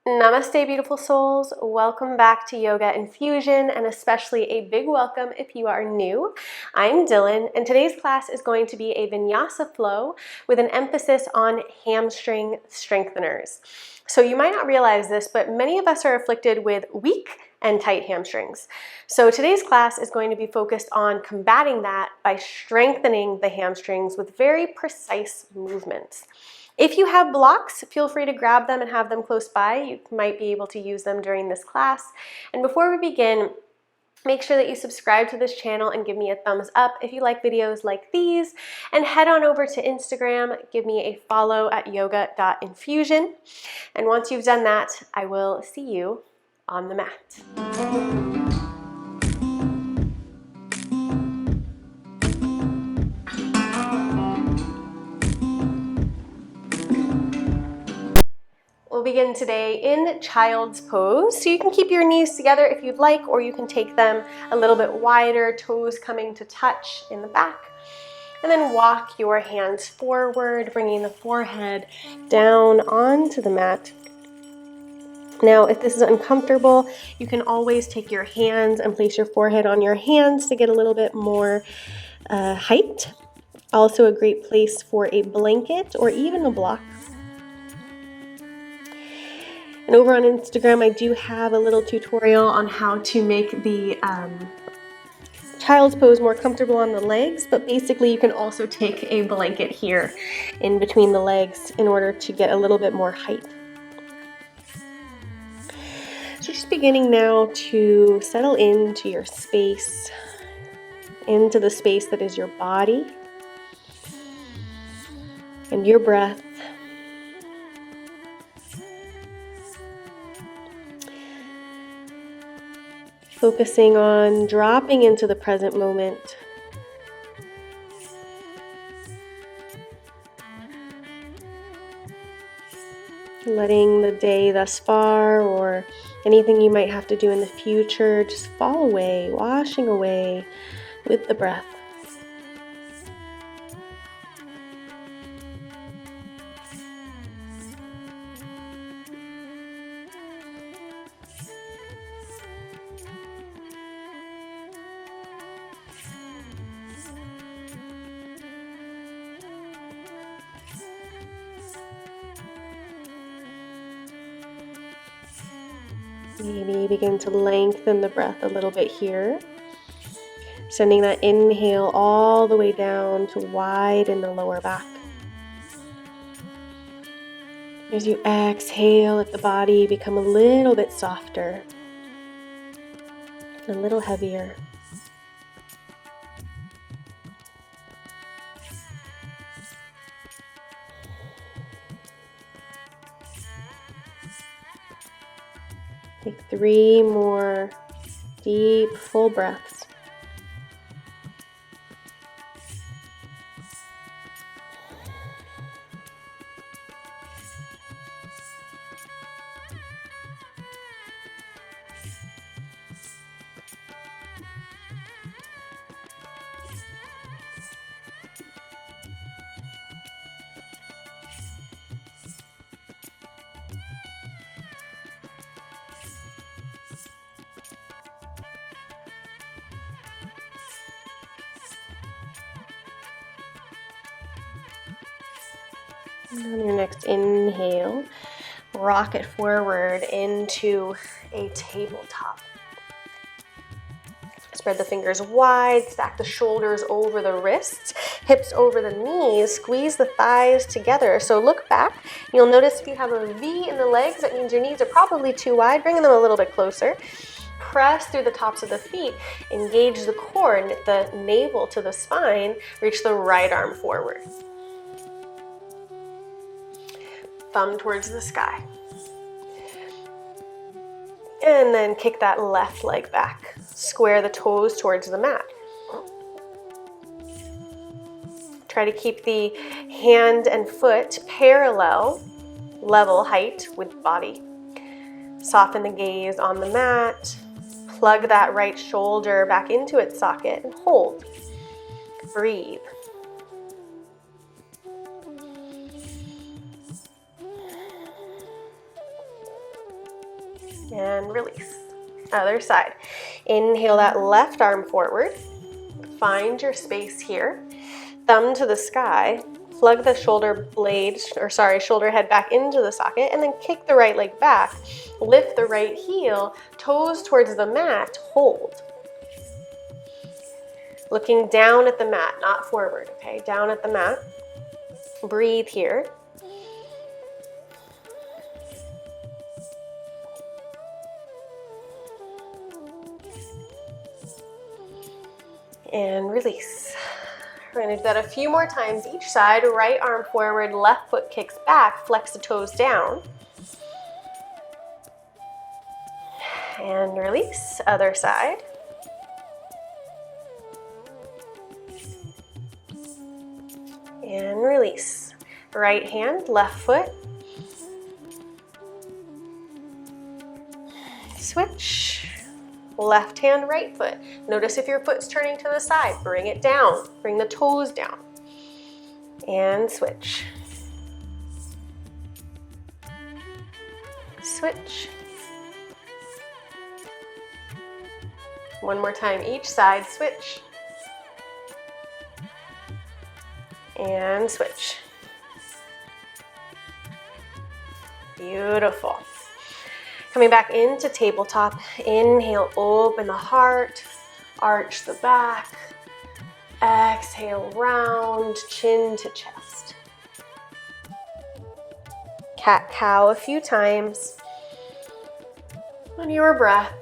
Namaste, beautiful souls. Welcome back to Yoga Infusion, and especially a big welcome if you are new. I'm Dylan, and today's class is going to be a Vinyasa flow with an emphasis on hamstring strengtheners. So you might not realize this, but many of us are afflicted with weak and tight hamstrings. So today's class is going to be focused on combating that by strengthening the hamstrings with very precise movements. If you have blocks, feel free to grab them and have them close by. You might be able to use them during this class. And before we begin, make sure that you subscribe to this channel and give me a thumbs up if you like videos like these. And head on over to Instagram, give me a follow at yoga.infusion. And once you've done that, I will see you on the mat. We'll begin today in child's pose. So you can keep your knees together if you'd like, or you can take them a little bit wider, toes coming to touch in the back. And then walk your hands forward, bringing the forehead down onto the mat. Now, if this is uncomfortable, you can always take your hands and place your forehead on your hands to get a little bit more height. Also a great place for a blanket or even a block. And over on Instagram, I do have a little tutorial on how to make the child's pose more comfortable on the legs, but basically you can also take a blanket here in between the legs in order to get a little bit more height. So just beginning now to settle into your space, into the space that is your body and your breath. Focusing on dropping into the present moment. Letting the day thus far or anything you might have to do in the future just fall away, washing away with the breath. Maybe begin to lengthen the breath a little bit here. Sending that inhale all the way down to widen the lower back. As you exhale, let the body become a little bit softer, a little heavier. Take 3 more deep, full breaths. And on your next inhale, rock it forward into a tabletop. Spread the fingers wide, stack the shoulders over the wrists, hips over the knees, squeeze the thighs together. So look back. You'll notice if you have a V in the legs, that means your knees are probably too wide. Bring them a little bit closer. Press through the tops of the feet, engage the core, knit the navel to the spine, reach the right arm forward. Thumb towards the sky. And then kick that left leg back. Square the toes towards the mat. Try to keep the hand and foot parallel, level height with body. Soften the gaze on the mat. Plug that right shoulder back into its socket and hold. Breathe. and release. Other side. Inhale that left arm forward. Find your space here. Thumb to the sky. Plug the shoulder head back into the socket, and then kick the right leg back. Lift the right heel, toes towards the mat, hold. Looking down at the mat, not forward, okay? Down at the mat. Breathe here. And release. We're going to do that a few more times each side. Right arm forward, left foot kicks back, flex the toes down. And release. Other side. And release. Right hand, left foot. Switch. Left hand, right foot. Notice if your foot's turning to the side. Bring it down. Bring the toes down. And switch. Switch. One more time each side. Switch. And switch. Beautiful. Coming back into tabletop, inhale, open the heart, arch the back, exhale, round, chin to chest. Cat-cow a few times on your breath.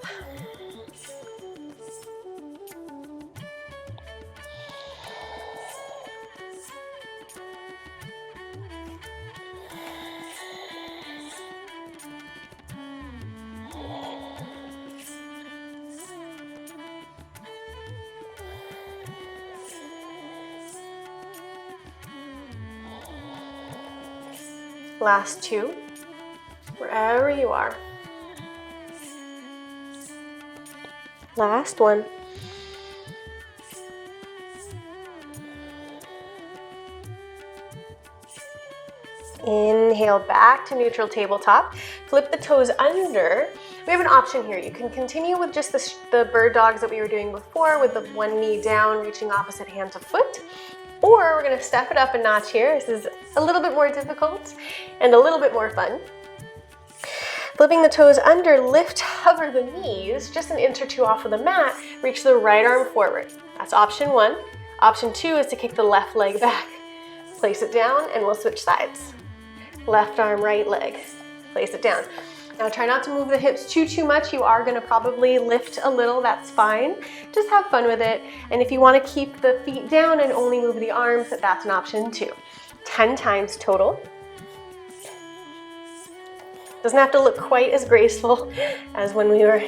Last two, wherever you are. Last one. Inhale back to neutral tabletop. Flip the toes under. We have an option here. You can continue with just the bird dogs that we were doing before with the one knee down, reaching opposite hand to foot. Or we're going to step it up a notch here. This is a little bit more difficult and a little bit more fun. Flipping the toes under, lift, hover the knees, just an inch or two off of the mat, reach the right arm forward. That's option one. Option two is to kick the left leg back. Place it down and we'll switch sides. Left arm, right leg. Place it down. Now try not to move the hips too much. You are gonna probably lift a little, that's fine. Just have fun with it. And if you wanna keep the feet down and only move the arms, that's an option too. 10 times total. Doesn't have to look quite as graceful as when we were,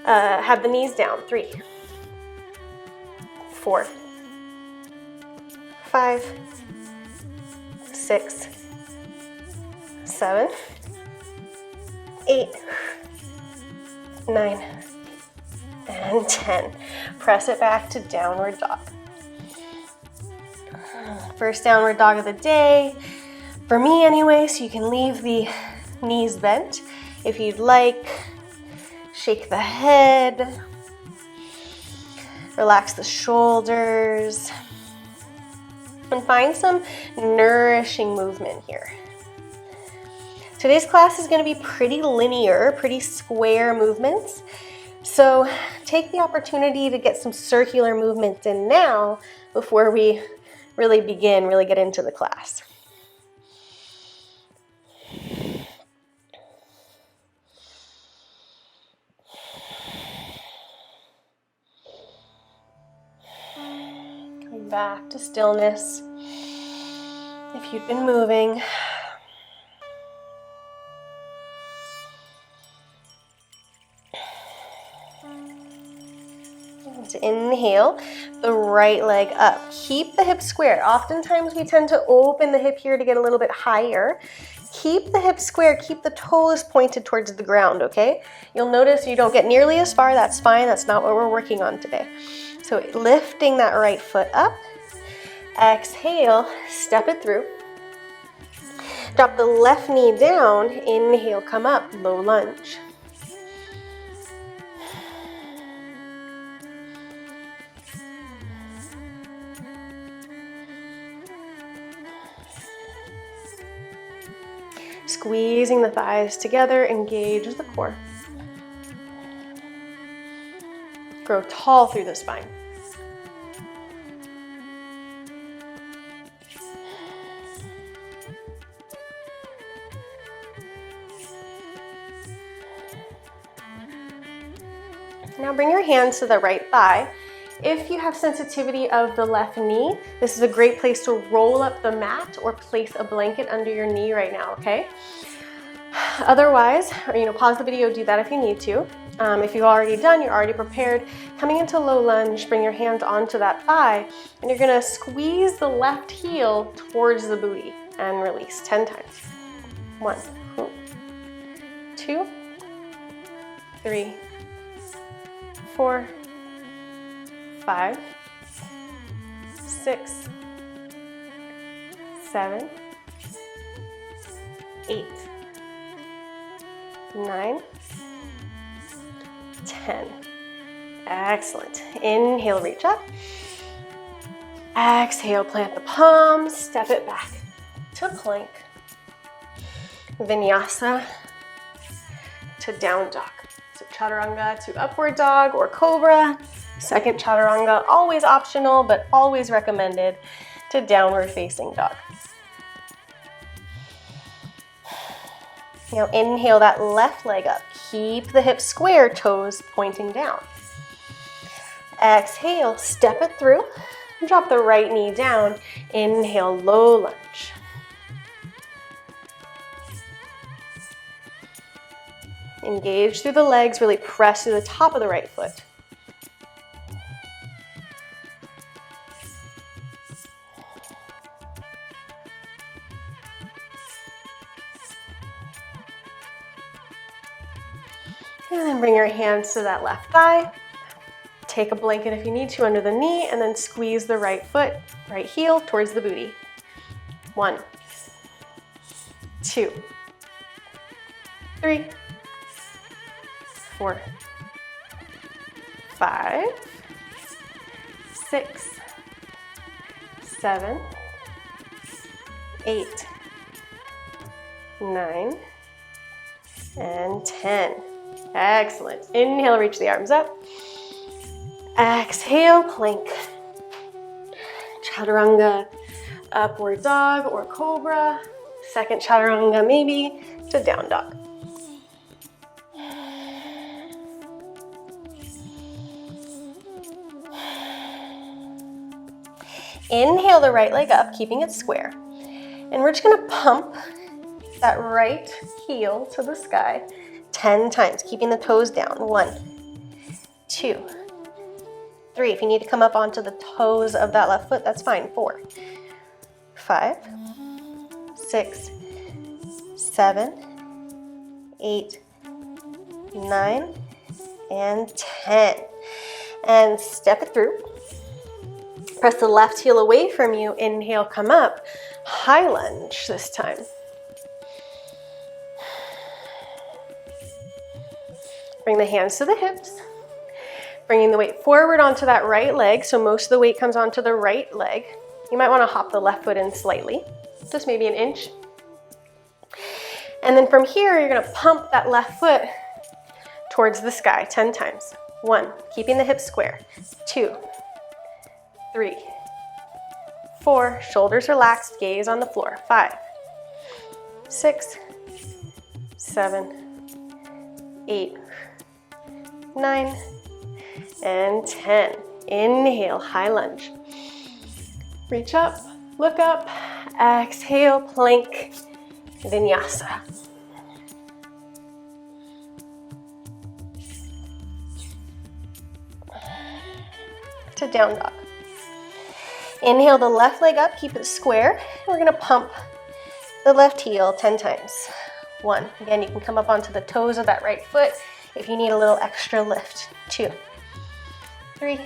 had the knees down. 3, 4, 5, 6, 7, 8, 9, and 10. Press it back to downward dog. First downward dog of the day, for me anyway, so you can leave the knees bent if you'd like. Shake the head, relax the shoulders, and find some nourishing movement here. Today's class is going to be pretty linear, pretty square movements. So take the opportunity to get some circular movement in now before we really get into the class. Coming back to stillness. If you've been moving, inhale the right leg up. Keep the hip square. Oftentimes we tend to open the hip here to get a little bit higher. Keep the hip square, keep the toes pointed towards the ground, okay? You'll notice you don't get nearly as far, that's fine, that's not what we're working on today. So lifting that right foot up, exhale, step it through. Drop the left knee down, inhale, come up, low lunge. squeezing the thighs together, engage the core. Grow tall through the spine. Now bring your hands to the right thigh. If you have sensitivity of the left knee, this is a great place to roll up the mat or place a blanket under your knee right now, okay? Otherwise, pause the video, do that if you need to. If you've already done, you're already prepared. Coming into low lunge, bring your hands onto that thigh, and you're gonna squeeze the left heel towards the booty and release 10 times. 1, 2, 3, 4, 5, 6, 7, 8, 9, 10. Excellent. Inhale, reach up. Exhale, plant the palms, step it back to plank. Vinyasa to down dog. So chaturanga to upward dog or cobra. Second chaturanga, always optional, but always recommended, to downward facing dog. Now inhale that left leg up. Keep the hips square, toes pointing down. Exhale, step it through. Drop the right knee down. Inhale, low lunge. Engage through the legs, really press through the top of the right foot. And then bring your hands to that left thigh. Take a blanket if you need to under the knee, and then squeeze the right foot, right heel towards the booty. 1, 2, 3, 4, 5, 6, 7, 8, 9, and 10. Excellent. Inhale, reach the arms up. Exhale, plank. Chaturanga, upward dog or cobra. Second chaturanga maybe to down dog. Inhale the right leg up, keeping it square. And we're just gonna pump that right heel to the sky 10 times, keeping the toes down. 1, 2, 3. If you need to come up onto the toes of that left foot, that's fine. 4, 5, 6, 7, 8, 9, and 10. And step it through. Press the left heel away from you. Inhale, come up. High lunge this time. Bring the hands to the hips. Bringing the weight forward onto that right leg, so most of the weight comes onto the right leg. You might want to hop the left foot in slightly, just maybe an inch. And then from here, you're going to pump that left foot towards the sky 10 times. 1, keeping the hips square. 2, 3, 4, shoulders relaxed, gaze on the floor. 5, 6, 7, 8, 9, and 10. Inhale, high lunge. Reach up, look up, exhale, plank, vinyasa. To down dog. Inhale the left leg up, keep it square. We're gonna pump the left heel 10 times. 1, again, you can come up onto the toes of that right foot if you need a little extra lift. 2, 3,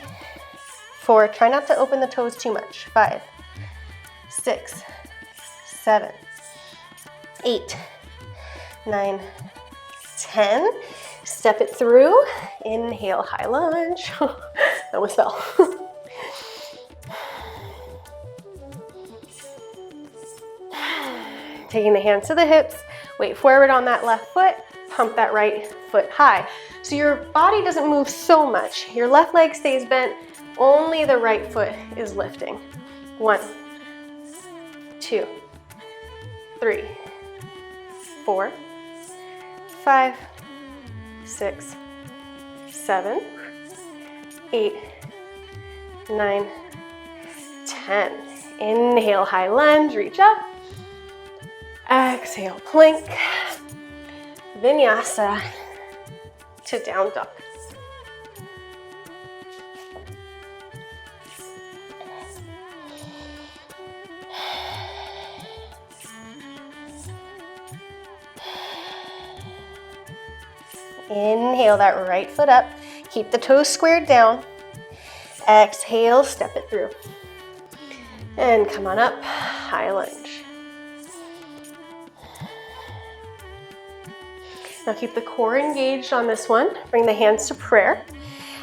4, try not to open the toes too much. 5, 6, 7, 8, 9, 10. Step it through. Inhale, high lunge. That almost fell. Taking the hands to the hips. Weight forward on that left foot, pump that right foot high. So your body doesn't move so much. Your left leg stays bent, only the right foot is lifting. 1, 2, 3, 4, 5, 6, 7, 8, 9, 10. Inhale, high lunge, reach up. Exhale, plank. Vinyasa to down dog. Inhale that right foot up. Keep the toes squared down. Exhale, step it through. And come on up, high lunge. Now keep the core engaged on this one. Bring the hands to prayer.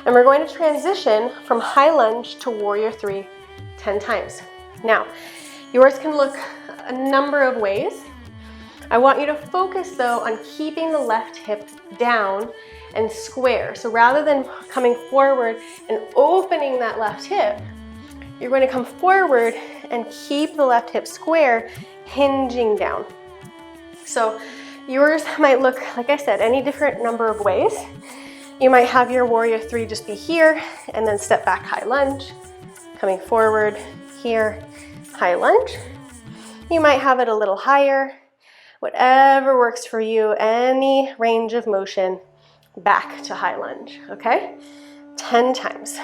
And we're going to transition from high lunge to warrior 3 10 times. Now, yours can look a number of ways. I want you to focus though on keeping the left hip down and square. So rather than coming forward and opening that left hip, you're going to come forward and keep the left hip square, hinging down. So yours might look, like I said, any different number of ways. You might have your warrior 3 just be here and then step back, high lunge, coming forward here, high lunge. You might have it a little higher, whatever works for you, any range of motion, back to high lunge, okay? 10 times.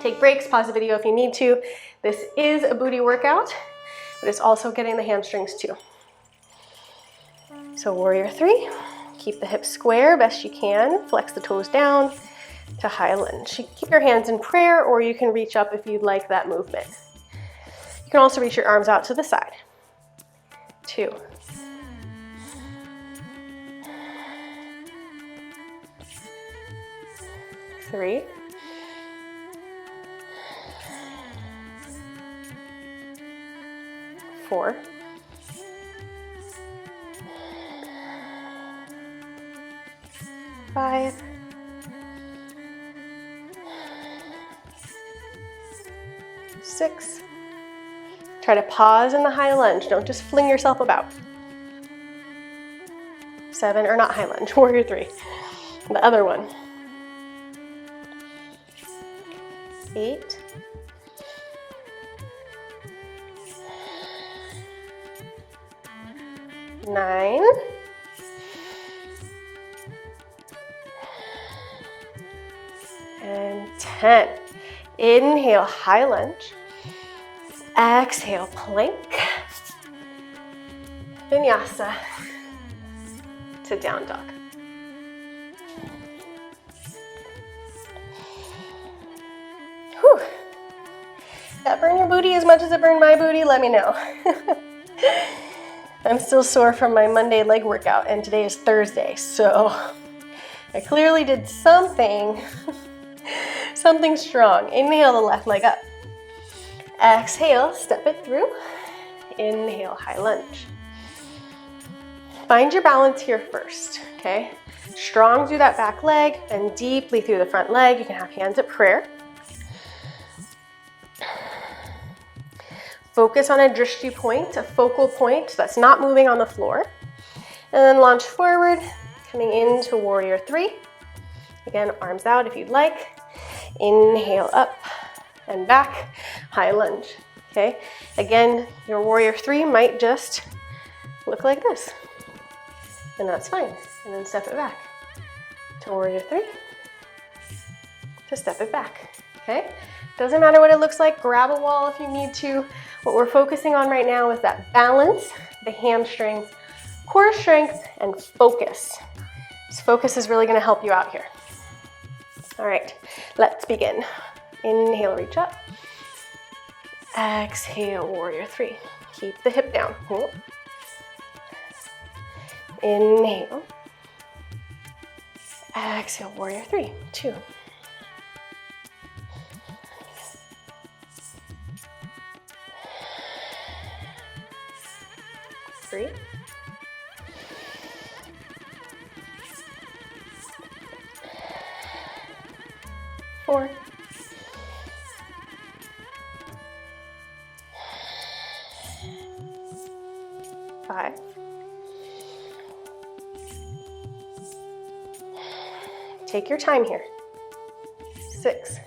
Take breaks, pause the video if you need to. This is a booty workout, but it's also getting the hamstrings too. So warrior 3, keep the hips square best you can, flex the toes down to high lunge. You can keep your hands in prayer or you can reach up if you'd like that movement. You can also reach your arms out to the side. 2, 3, 4, 5, 6. Try to pause in the high lunge. Don't just fling yourself about. 7, or not high lunge, warrior 3. The other one. 8. 9. And 10. Inhale, high lunge. Exhale, plank. Vinyasa to down dog. Whew. That burned your booty as much as it burned my booty? Let me know. I'm still sore from my Monday leg workout and today is Thursday, so I clearly did something strong. Inhale the left leg up. Exhale, step it through. Inhale, high lunge. Find your balance here first, okay? Strong through that back leg and deeply through the front leg. You can have hands at prayer. Focus on a drishti point, a focal point that's not moving on the floor. And then launch forward, coming into warrior 3. Again, arms out if you'd like. Inhale up and back, high lunge, okay? Again, your warrior 3 might just look like this, and that's fine. And then step it back to warrior 3, to step it back, okay? Doesn't matter what it looks like, grab a wall if you need to. What we're focusing on right now is that balance, the hamstrings, core strength, and focus. This focus is really gonna help you out here. All right, let's begin. Inhale, reach up. Exhale, warrior 3. Keep the hip down. Inhale. Exhale, warrior 3. 2. 3. 4, 5, 'Take your time here. 6,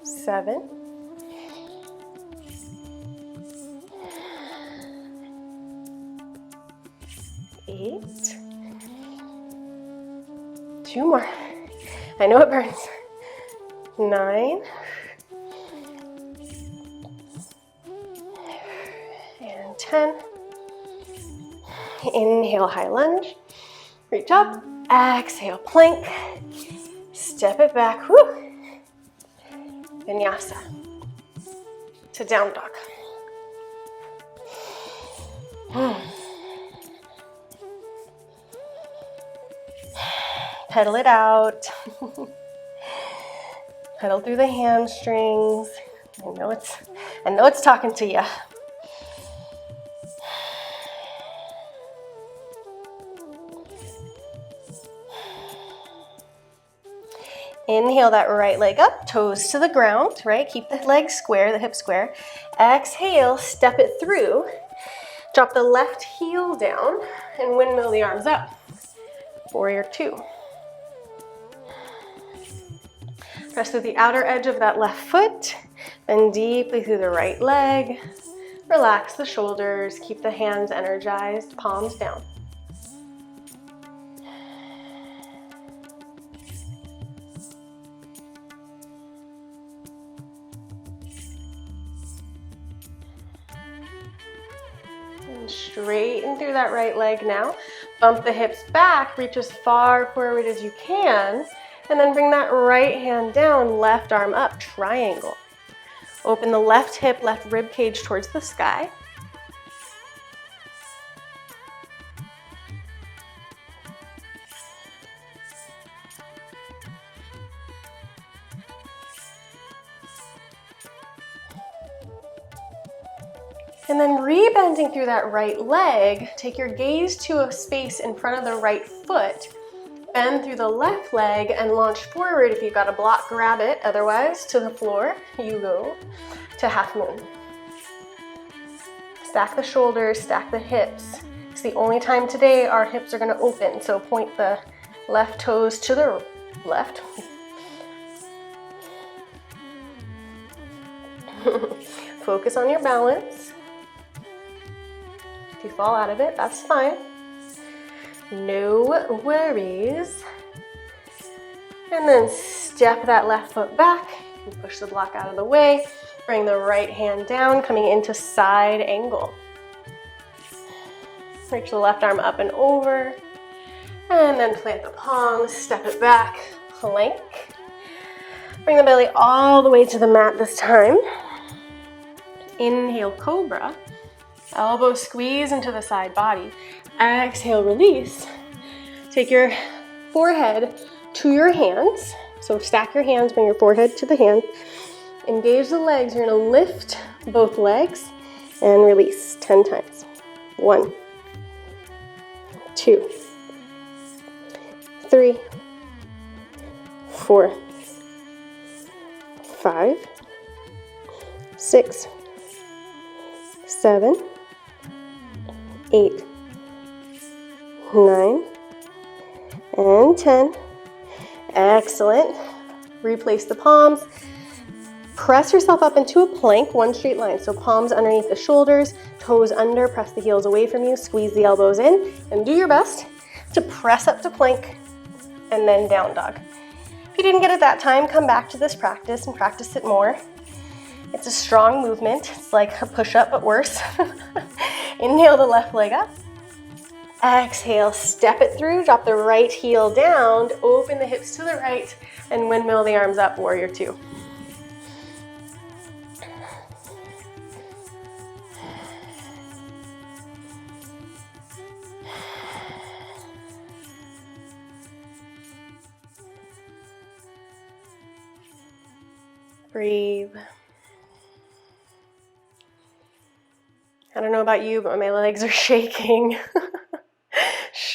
7, 8, 2 more. I know it burns. 9, and 10. Inhale, high lunge. Reach up. Exhale, plank. Step it back. Woo. Vinyasa to down dog. Pedal it out. Pedal through the hamstrings. I know it's talking to you. Inhale that right leg up, toes to the ground, right? Keep the legs square, the hips square. Exhale, step it through. Drop the left heel down and windmill the arms up. Warrior 2. Press through the outer edge of that left foot, bend deeply through the right leg. Relax the shoulders, keep the hands energized, palms down. And straighten through that right leg now. Bump the hips back, reach as far forward as you can. And then bring that right hand down, left arm up, triangle. Open the left hip, left rib cage towards the sky. And then rebending through that right leg, take your gaze to a space in front of the right foot. Bend through the left leg and launch forward. If you've got a block, grab it. Otherwise, to the floor, you go to half moon. Stack the shoulders, stack the hips. It's the only time today our hips are gonna open, so point the left toes to the left. Focus on your balance. If you fall out of it, that's fine. No worries. And then step that left foot back and push the block out of the way. Bring the right hand down, coming into side angle. Reach the left arm up and over. And then plant the palms, step it back, plank. Bring the belly all the way to the mat this time. Inhale, cobra. Elbow squeeze into the side body. Exhale, release. Take your forehead to your hands. So stack your hands, bring your forehead to the hand. Engage the legs. You're gonna lift both legs and release 10 times. 1, 2, 3, 4, 5, 6, 7, 8, 9, and 10. Excellent. Replace the palms. Press yourself up into a plank, one straight line. So palms underneath the shoulders, toes under, press the heels away from you, squeeze the elbows in, and do your best to press up to plank and then down dog. If you didn't get it that time, come back to this practice and practice it more. It's a strong movement. It's like a push-up, but worse. Inhale the left leg up. Exhale, step it through, drop the right heel down, open the hips to the right, and windmill the arms up, warrior 2. Breathe. I don't know about you, but my legs are shaking.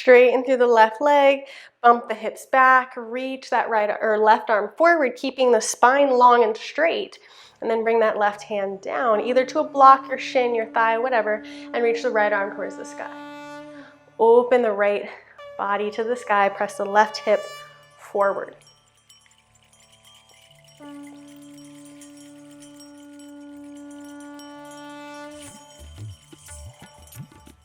straighten through the left leg, bump the hips back, reach that right or left arm forward, keeping the spine long and straight, and then bring that left hand down, either to a block, your shin, your thigh, whatever, and reach the right arm towards the sky. Open the right body to the sky, press the left hip forward.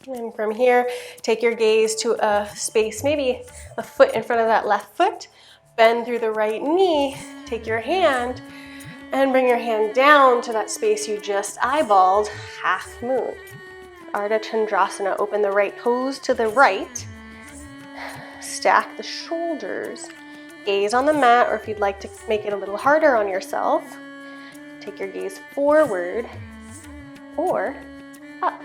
And from here, take your gaze to a space, maybe a foot in front of that left foot. Bend through the right knee, take your hand, and bring your hand down to that space you just eyeballed, half moon. Ardha Chandrasana, open the right toes to the right. Stack the shoulders. Gaze on the mat, or if you'd like to make it a little harder on yourself, take your gaze forward or up.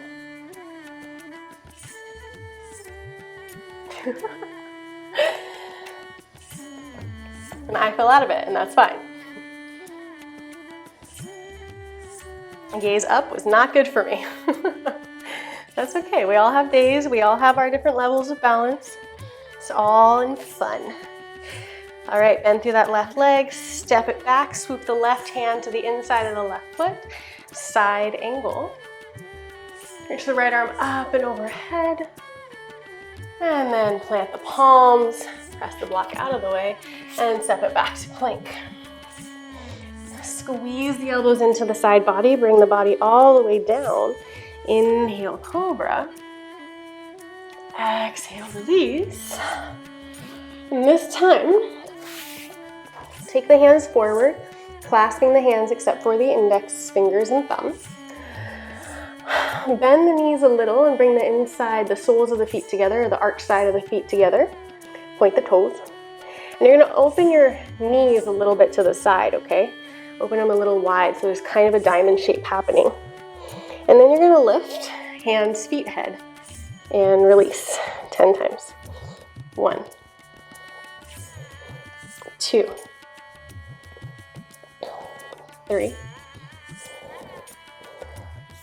And I fell out of it, and that's fine. Gaze up was not good for me. That's okay. We all have days. We all have our different levels of balance. It's all in fun. All right, bend through that left leg, step it back, swoop the left hand to the inside of the left foot, side angle. Reach the right arm up and overhead. And then plant the palms, press the block out of the way, and step it back to plank. Squeeze the elbows into the side body, bring the body all the way down. Inhale, cobra. Exhale, release. And this time, take the hands forward, clasping the hands except for the index fingers and thumb. Bend the knees a little and bring the inside, the soles of the feet together, or the arch side of the feet together. Point the toes. And you're gonna open your knees a little bit to the side, okay? Open them a little wide so there's kind of a diamond shape happening. And then you're gonna lift, hands, feet, head, and release 10 times. 1, 2, 3,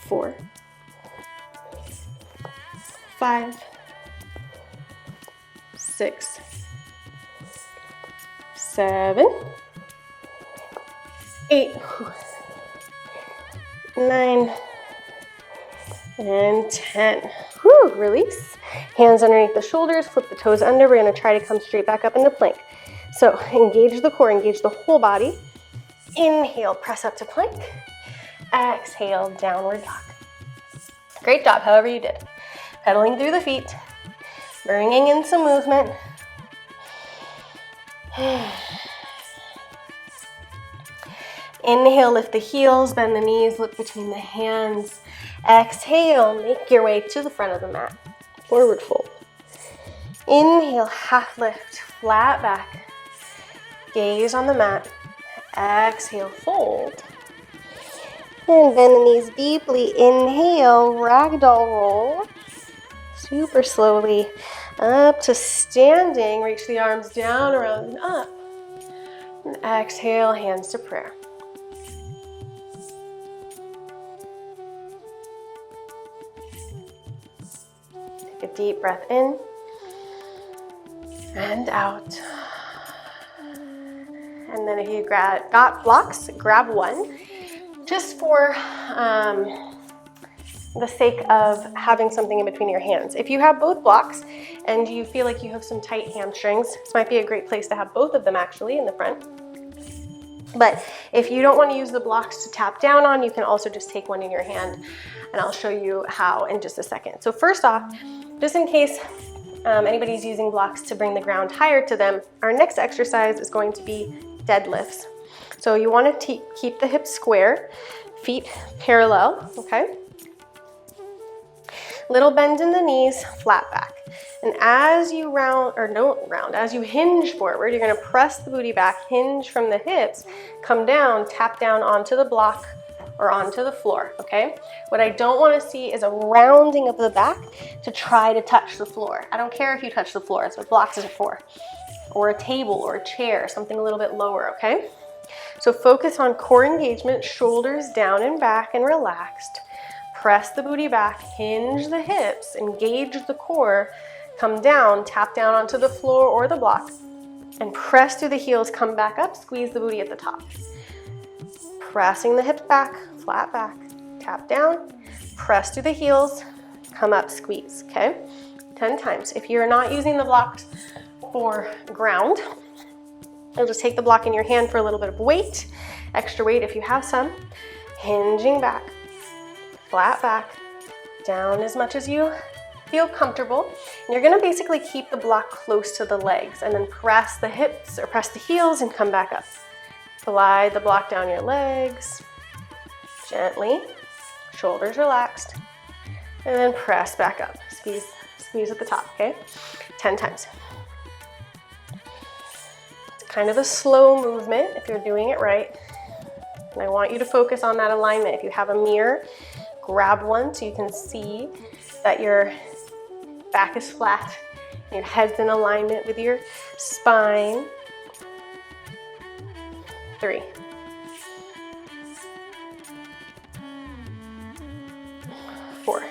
4, 5, 6, 7, 8, 9, and 10. Whew, release. Hands underneath the shoulders, flip the toes under. We're gonna try to come straight back up into plank. So engage the core, engage the whole body. Inhale, press up to plank. Exhale, downward dog. Great job, however you did. Pedaling through the feet, bringing in some movement. Inhale, lift the heels, bend the knees, look between the hands. Exhale, make your way to the front of the mat. Forward fold. Inhale, half lift, flat back. Gaze on the mat. Exhale, fold. And bend the knees deeply. Inhale, ragdoll roll. Super slowly up to standing. Reach the arms down, around, and up. And exhale, hands to prayer. Take a deep breath in and out. And then if you got blocks, grab one. Just for the sake of having something in between your hands. If you have both blocks and you feel like you have some tight hamstrings, this might be a great place to have both of them actually in the front. But if you don't want to use the blocks to tap down on, you can also just take one in your hand, and I'll show you how in just a second. So first off, just in case anybody's using blocks to bring the ground higher to them, our next exercise is going to be deadlifts. So you want to keep the hips square, feet parallel, okay? Little bend in the knees, flat back. And as you as you hinge forward, you're gonna press the booty back, hinge from the hips, come down, tap down onto the block or onto the floor, okay? What I don't wanna see is a rounding of the back to try to touch the floor. I don't care if you touch the floor, that's what blocks is for. Or a table or a chair, something a little bit lower, okay? So focus on core engagement, shoulders down and back and relaxed. Press the booty back, hinge the hips, engage the core, come down, tap down onto the floor or the block, and press through the heels, come back up, squeeze the booty at the top. Pressing the hips back, flat back, tap down, press through the heels, come up, squeeze, okay? 10 times. If you're not using the blocks for ground, you'll just take the block in your hand for a little bit of weight, extra weight if you have some, hinging back, flat back, down as much as you feel comfortable. And you're gonna basically keep the block close to the legs and then press the hips or press the heels and come back up. Glide the block down your legs, gently, shoulders relaxed, and then press back up. Squeeze at the top, okay? 10 times. It's kind of a slow movement if you're doing it right. And I want you to focus on that alignment. If you have a mirror, grab one so you can see that your back is flat, your head's in alignment with your spine. 3. 4.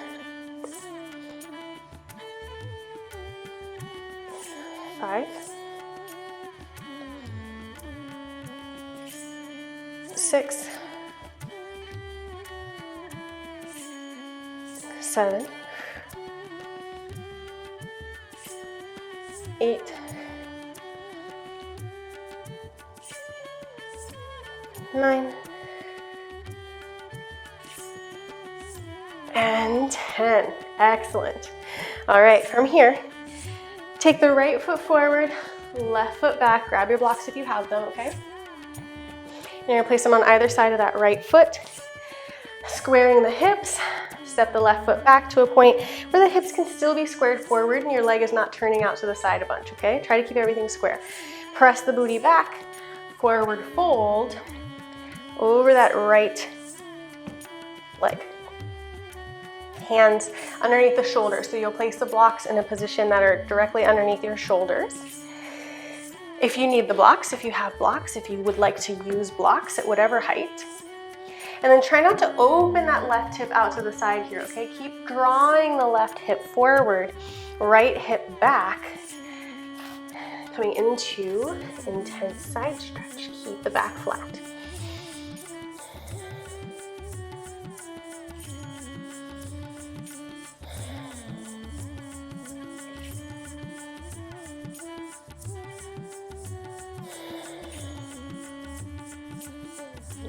5. 6. 7. 8. 9. And 10. Excellent. All right, from here, take the right foot forward, left foot back. Grab your blocks if you have them, okay? You're gonna place them on either side of that right foot, squaring the hips. Step the left foot back to a point where the hips can still be squared forward and your leg is not turning out to the side a bunch, okay? Try to keep everything square. Press the booty back, forward fold over that right leg. Hands underneath the shoulders, so you'll place the blocks in a position that are directly underneath your shoulders. If you need the blocks, if you have blocks, if you would like to use blocks at whatever height. And then try not to open that left hip out to the side here, okay? Keep drawing the left hip forward, right hip back, coming into intense side stretch. Keep the back flat.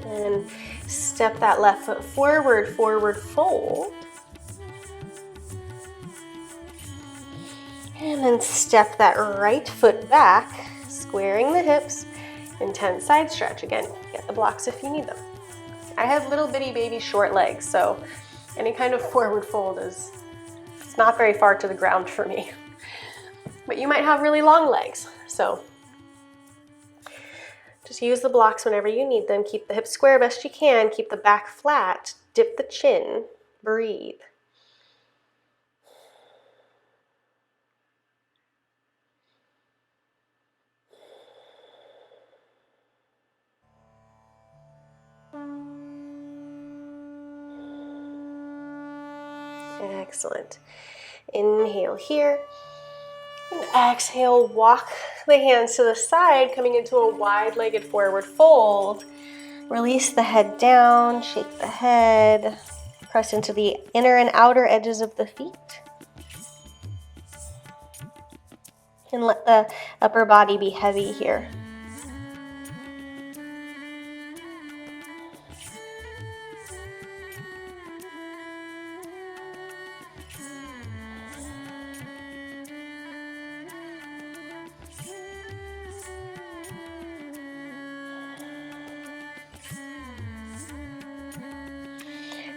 And step that left foot forward, forward fold. And then step that right foot back, squaring the hips, intense side stretch. Again, get the blocks if you need them. I have little bitty baby short legs, so any kind of forward fold it's not very far to the ground for me. But you might have really long legs, so just use the blocks whenever you need them. Keep the hips square best you can. Keep the back flat. Dip the chin. Breathe. Excellent. Inhale here. And exhale, walk the hands to the side, coming into a wide-legged forward fold. Release the head down, shake the head, press into the inner and outer edges of the feet. And let the upper body be heavy here.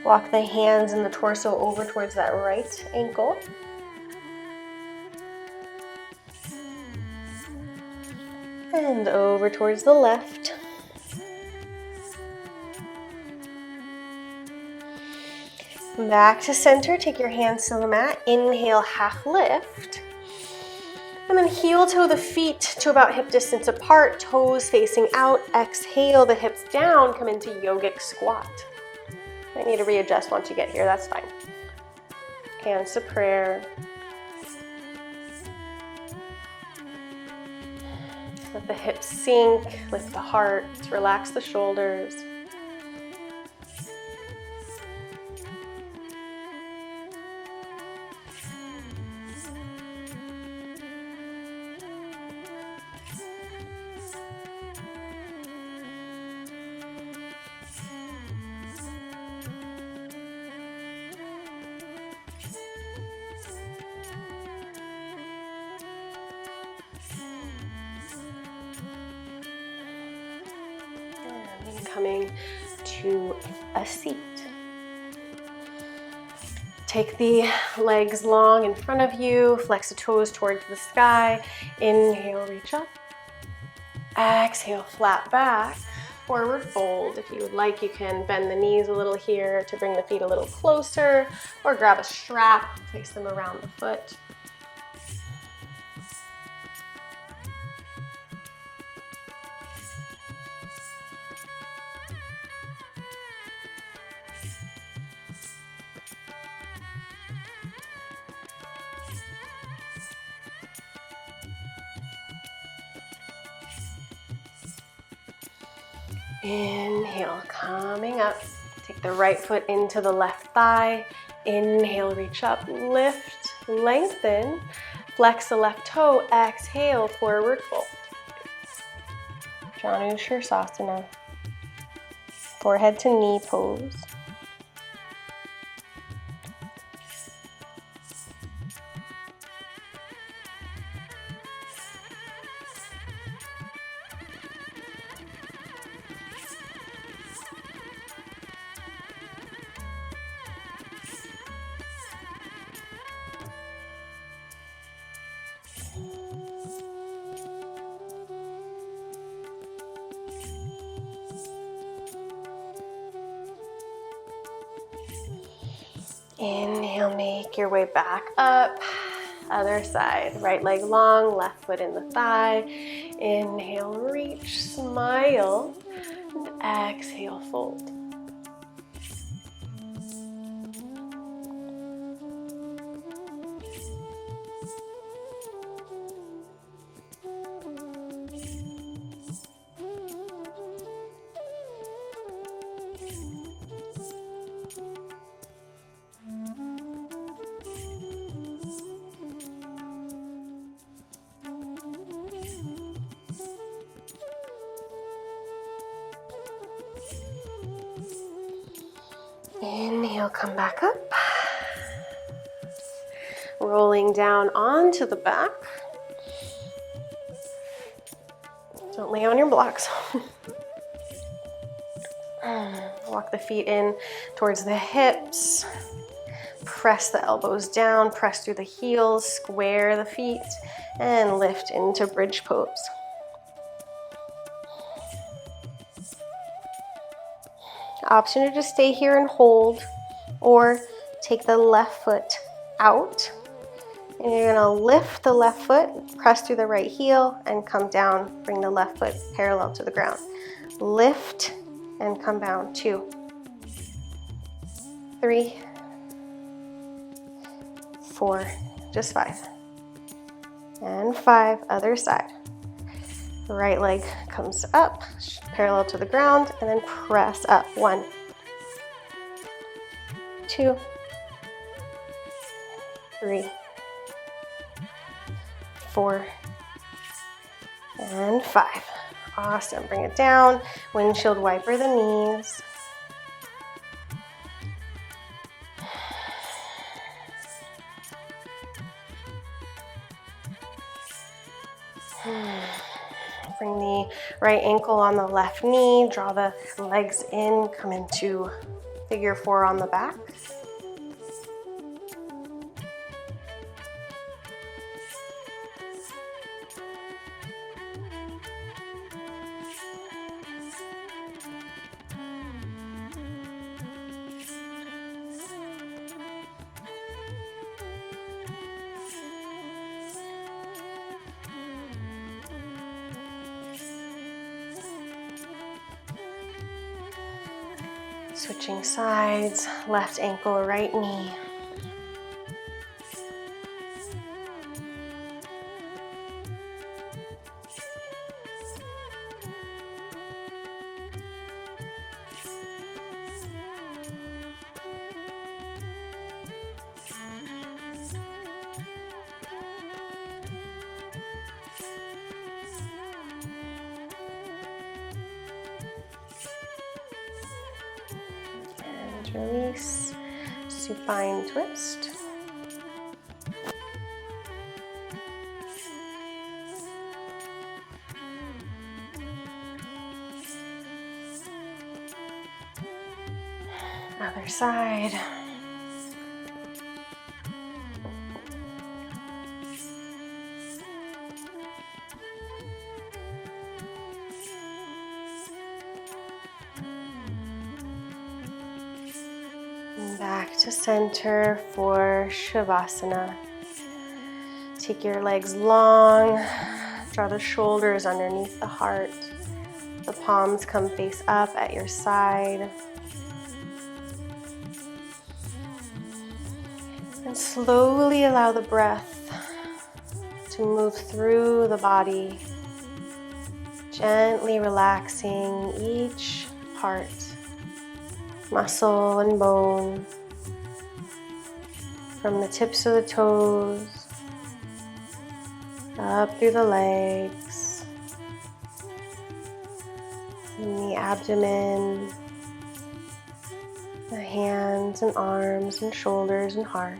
Walk the hands and the torso over towards that right ankle. And over towards the left. Back to center, take your hands to the mat. Inhale, half lift. And then heel toe the feet to about hip distance apart, toes facing out. Exhale the hips down, come into yogic squat. Might need to readjust once you get here, that's fine. Hands to prayer. Let the hips sink, lift the heart, relax the shoulders. Coming to a seat. Take the legs long in front of you, flex the toes towards the sky. Inhale, reach up. Exhale, flat back, forward fold. If you would like, you can bend the knees a little here to bring the feet a little closer, or grab a strap, place them around the foot. Inhale, coming up. Take the right foot into the left thigh. Inhale, reach up, lift, lengthen. Flex the left toe. Exhale, forward fold. Janu Shirsasana. Forehead to knee pose. Inhale, make your way back up. Other side, right leg long, left foot in the thigh. Inhale, reach, smile, and exhale, fold. Inhale, come back up. Rolling down onto the back. Don't lay on your blocks. Walk the feet in towards the hips. Press the elbows down, press through the heels, square the feet, and lift into bridge pose. Option to just stay here and hold, or take the left foot out. And you're gonna lift the left foot, press through the right heel, and come down. Bring the left foot parallel to the ground. Lift and come down. 2, 3, 4, just 5. And 5, other side. The right leg comes up, parallel to the ground, and then press up. 1, 2, 3, 4, and 5. Awesome. Bring it down. Windshield wiper the knees. Bring the right ankle on the left knee, draw the legs in, come into figure 4 on the back. Switching sides, left ankle, right knee. Release, supine twist. Other side. And back to center for Shavasana. Take your legs long, draw the shoulders underneath the heart. The palms come face up at your side. And slowly allow the breath to move through the body, gently relaxing each part, muscle and bone, from the tips of the toes, up through the legs, in the abdomen, the hands and arms and shoulders and heart.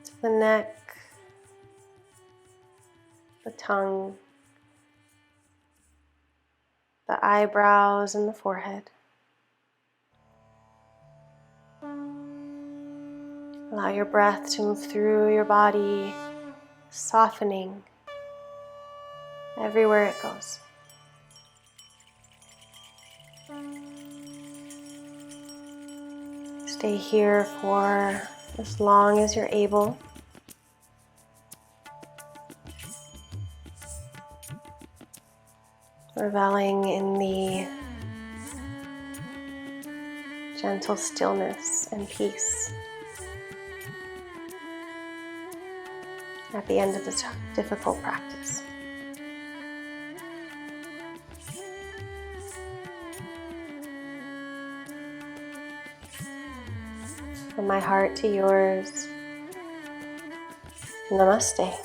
To the neck, the tongue, the eyebrows and the forehead. Allow your breath to move through your body, softening everywhere it goes. Stay here for as long as you're able. Reveling in the gentle stillness and peace at the end of this difficult practice. From my heart to yours, namaste.